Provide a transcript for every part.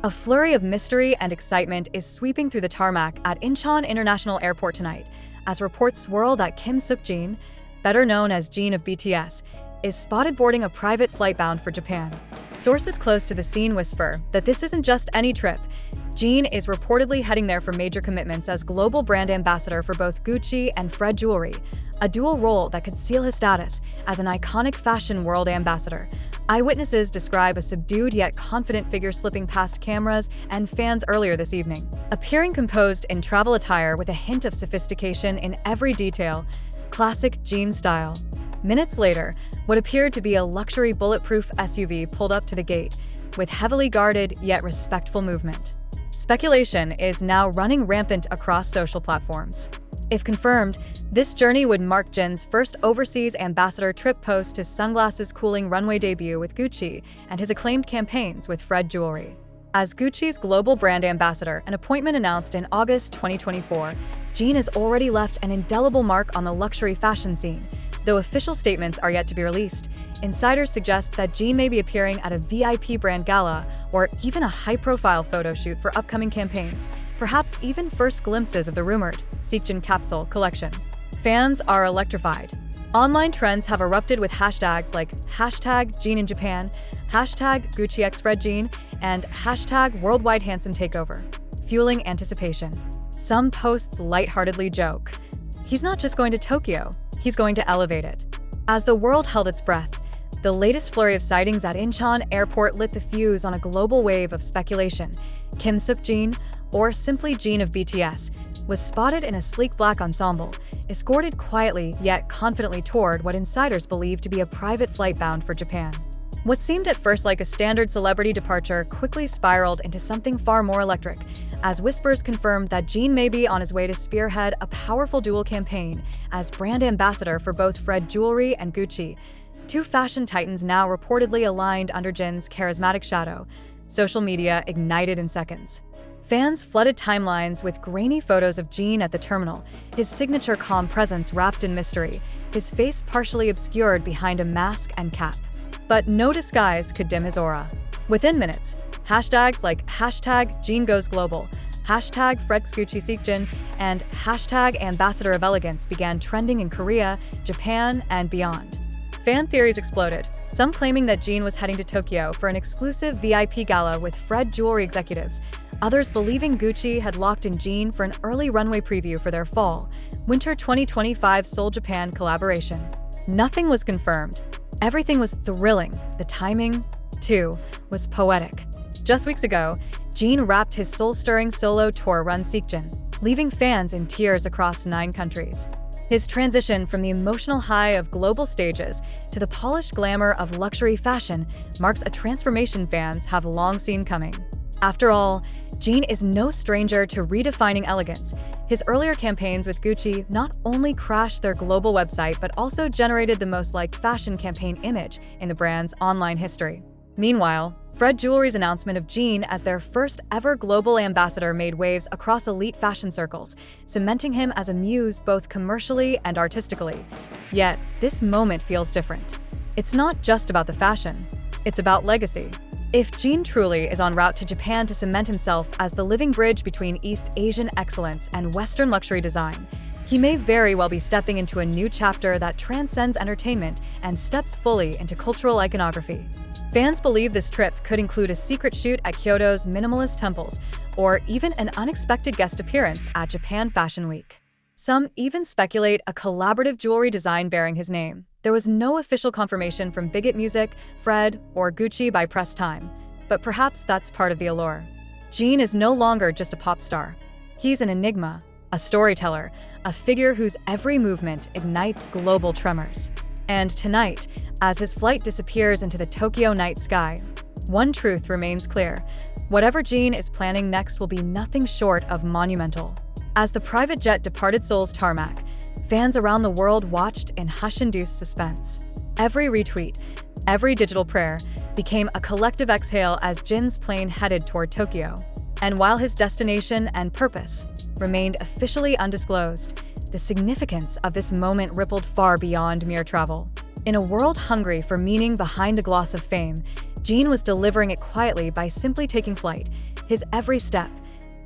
A flurry of mystery and excitement is sweeping through the tarmac at Incheon International Airport tonight, as reports swirl that Kim Seokjin, better known as Jin of BTS, is spotted boarding a private flight bound for Japan. Sources close to the scene whisper that this isn't just any trip. Jin is reportedly heading there for major commitments as global brand ambassador for both Gucci and Fred jewelry, a dual role that could seal his status as an iconic fashion world ambassador. Eyewitnesses describe a subdued yet confident figure slipping past cameras and fans earlier this evening, appearing composed in travel attire with a hint of sophistication in every detail, classic Jin style. Minutes later, what appeared to be a luxury bulletproof SUV pulled up to the gate, with heavily guarded yet respectful movement. Speculation is now running rampant across social platforms. If confirmed, this journey would mark Jin's first overseas ambassador trip post his sunglasses cooling runway debut with Gucci and his acclaimed campaigns with Fred jewelry. As Gucci's global brand ambassador, an appointment announced in August 2024, Jin has already left an indelible mark on the luxury fashion scene. Though official statements are yet to be released, insiders suggest that Jin may be appearing at a VIP brand gala or even a high-profile photo shoot for upcoming campaigns, perhaps even first glimpses of the rumored Seokjin capsule collection. Fans are electrified. Online trends have erupted with hashtags like #Jin in Japan, #GucciXFredJin, and #WorldwideHandsomeTakeover, fueling anticipation. Some posts lightheartedly joke, "He's not just going to Tokyo, he's going to elevate it." As the world held its breath, the latest flurry of sightings at Incheon Airport lit the fuse on a global wave of speculation. Kim Seokjin, or simply Jin of BTS, was spotted in a sleek black ensemble, escorted quietly yet confidently toward what insiders believe to be a private flight bound for Japan. What seemed at first like a standard celebrity departure quickly spiraled into something far more electric, as whispers confirmed that Jin may be on his way to spearhead a powerful dual campaign as brand ambassador for both Fred jewelry and Gucci, two fashion titans now reportedly aligned under Jin's charismatic shadow. Social media ignited in seconds. Fans flooded timelines with grainy photos of Jin at the terminal, his signature calm presence wrapped in mystery, his face partially obscured behind a mask and cap. But no disguise could dim his aura. Within minutes, hashtags like #JinGoesGlobal, #FredGucciSeokjin, and #Ambassador of Elegance began trending in Korea, Japan, and beyond. Fan theories exploded, some claiming that Jin was heading to Tokyo for an exclusive VIP gala with Fred jewelry executives, others believing Gucci had locked in Jin for an early runway preview for their fall/winter 2025 Seoul, Japan collaboration. Nothing was confirmed. Everything was thrilling. The timing, too, was poetic. Just weeks ago, Jin wrapped his soul-stirring solo tour run Seokjin, leaving fans in tears across 9 countries. His transition from the emotional high of global stages to the polished glamour of luxury fashion marks a transformation fans have long seen coming. After all, Jin is no stranger to redefining elegance. His earlier campaigns with Gucci not only crashed their global website but also generated the most liked fashion campaign image in the brand's online history. Meanwhile, Fred jewelry's announcement of Jin as their first ever global ambassador made waves across elite fashion circles, cementing him as a muse both commercially and artistically. Yet, this moment feels different. It's not just about the fashion, it's about legacy. If Jin truly is en route to Japan to cement himself as the living bridge between East Asian excellence and Western luxury design, he may very well be stepping into a new chapter that transcends entertainment and steps fully into cultural iconography. Fans believe this trip could include a secret shoot at Kyoto's minimalist temples, or even an unexpected guest appearance at Japan Fashion Week. Some even speculate a collaborative jewelry design bearing his name. There was no official confirmation from Bigot Music, Fred, or Gucci by press time, but perhaps that's part of the allure. Jin is no longer just a pop star. He's an enigma, a storyteller, a figure whose every movement ignites global tremors. And tonight, as his flight disappears into the Tokyo night sky, one truth remains clear. Whatever Jin is planning next will be nothing short of monumental. As the private jet departed Seoul's tarmac, fans around the world watched in hush-induced suspense. Every retweet, every digital prayer became a collective exhale as Jin's plane headed toward Tokyo. And while his destination and purpose remained officially undisclosed, the significance of this moment rippled far beyond mere travel. In a world hungry for meaning behind the gloss of fame, Jin was delivering it quietly by simply taking flight, His every step,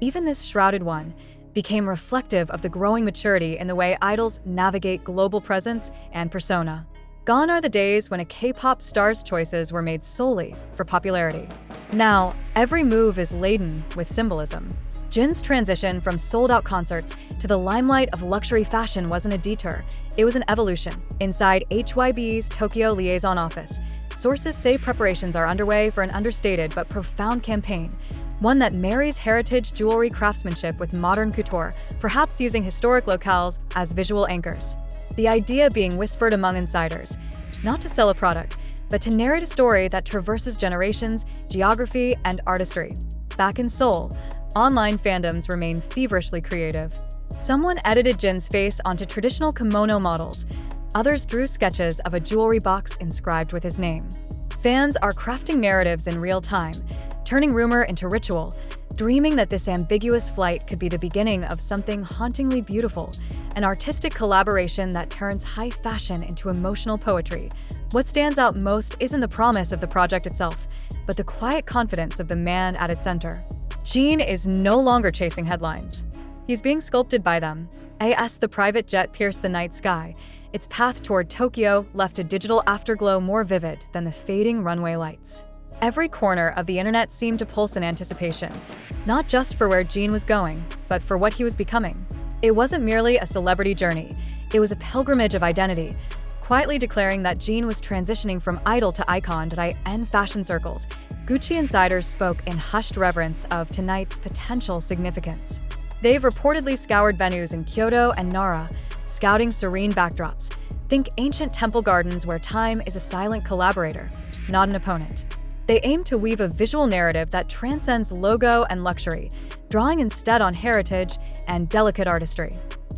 even this shrouded one, became reflective of the growing maturity in the way idols navigate global presence and persona. Gone are the days when a K-pop star's choices were made solely for popularity. Now, every move is laden with symbolism. Jin's transition from sold-out concerts to the limelight of luxury fashion wasn't a detour, it was an evolution. Inside HYB's Tokyo liaison office, sources say preparations are underway for an understated but profound campaign, one that marries heritage jewelry craftsmanship with modern couture, perhaps using historic locales as visual anchors. The idea being whispered among insiders, not to sell a product, but to narrate a story that traverses generations, geography, and artistry. Back in Seoul, online fandoms remain feverishly creative. Someone edited Jin's face onto traditional kimono models. Others drew sketches of a jewelry box inscribed with his name. Fans are crafting narratives in real time, turning rumor into ritual, dreaming that this ambiguous flight could be the beginning of something hauntingly beautiful, an artistic collaboration that turns high fashion into emotional poetry. What stands out most isn't the promise of the project itself, but the quiet confidence of the man at its center. Jin is no longer chasing headlines. He's being sculpted by them. As the private jet pierced the night sky, its path toward Tokyo left a digital afterglow more vivid than the fading runway lights. Every corner of the internet seemed to pulse in anticipation, not just for where Jin was going, but for what he was becoming. It wasn't merely a celebrity journey, it was a pilgrimage of identity, quietly declaring that Jin was transitioning from idol to icon in fashion circles. Gucci insiders spoke in hushed reverence of tonight's potential significance. They've reportedly scoured venues in Kyoto and Nara, scouting serene backdrops. Think ancient temple gardens where time is a silent collaborator, not an opponent. They aim to weave a visual narrative that transcends logo and luxury, drawing instead on heritage and delicate artistry.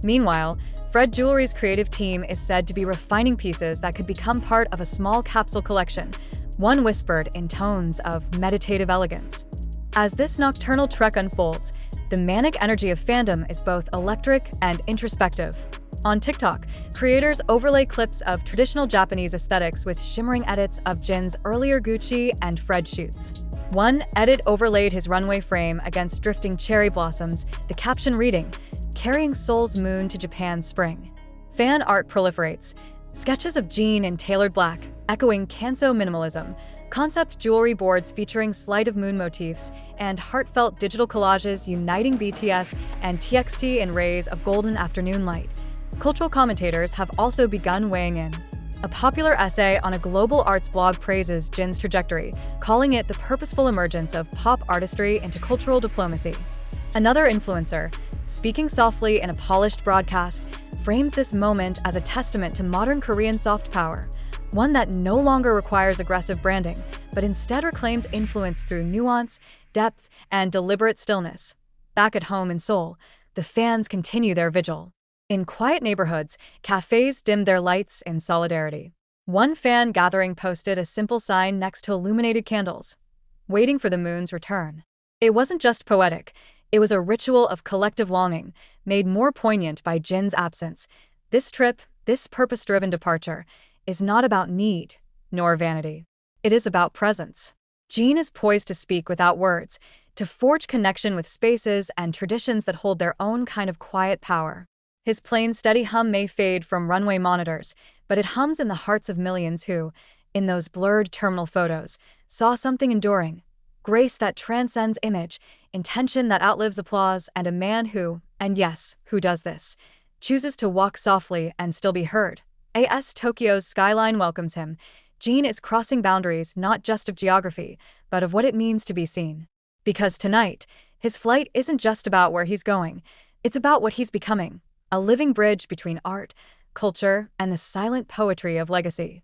Meanwhile, Fred Jewelry's creative team is said to be refining pieces that could become part of a small capsule collection, one whispered in tones of meditative elegance. As this nocturnal trek unfolds, the manic energy of fandom is both electric and introspective. On TikTok, creators overlay clips of traditional Japanese aesthetics with shimmering edits of Jin's earlier Gucci and Fred shoots. One edit overlaid his runway frame against drifting cherry blossoms, the caption reading, "Carrying Seoul's moon to Japan's spring." Fan art proliferates. Sketches of Jin in tailored black, echoing Kanso minimalism, concept jewelry boards featuring sleight of moon motifs, and heartfelt digital collages uniting BTS and TXT in rays of golden afternoon light. Cultural commentators have also begun weighing in. A popular essay on a global arts blog praises Jin's trajectory, calling it the purposeful emergence of pop artistry into cultural diplomacy. Another influencer, speaking softly in a polished broadcast, frames this moment as a testament to modern Korean soft power, one that no longer requires aggressive branding, but instead reclaims influence through nuance, depth, and deliberate stillness. Back at home in Seoul, the fans continue their vigil. In quiet neighborhoods, cafes dimmed their lights in solidarity. One fan gathering posted a simple sign next to illuminated candles, waiting for the moon's return. It wasn't just poetic, it was a ritual of collective longing, made more poignant by Jin's absence. This trip, this purpose-driven departure, is not about need, nor vanity. It is about presence. Jin is poised to speak without words, to forge connection with spaces and traditions that hold their own kind of quiet power. His plain, steady hum may fade from runway monitors, but it hums in the hearts of millions who, in those blurred terminal photos, saw something enduring, grace that transcends image, intention that outlives applause, and a man who, and yes, who does this, chooses to walk softly and still be heard. As Tokyo's skyline welcomes him, Jin is crossing boundaries not just of geography, but of what it means to be seen. Because tonight, his flight isn't just about where he's going, it's about what he's becoming. A living bridge between art, culture, and the silent poetry of legacy.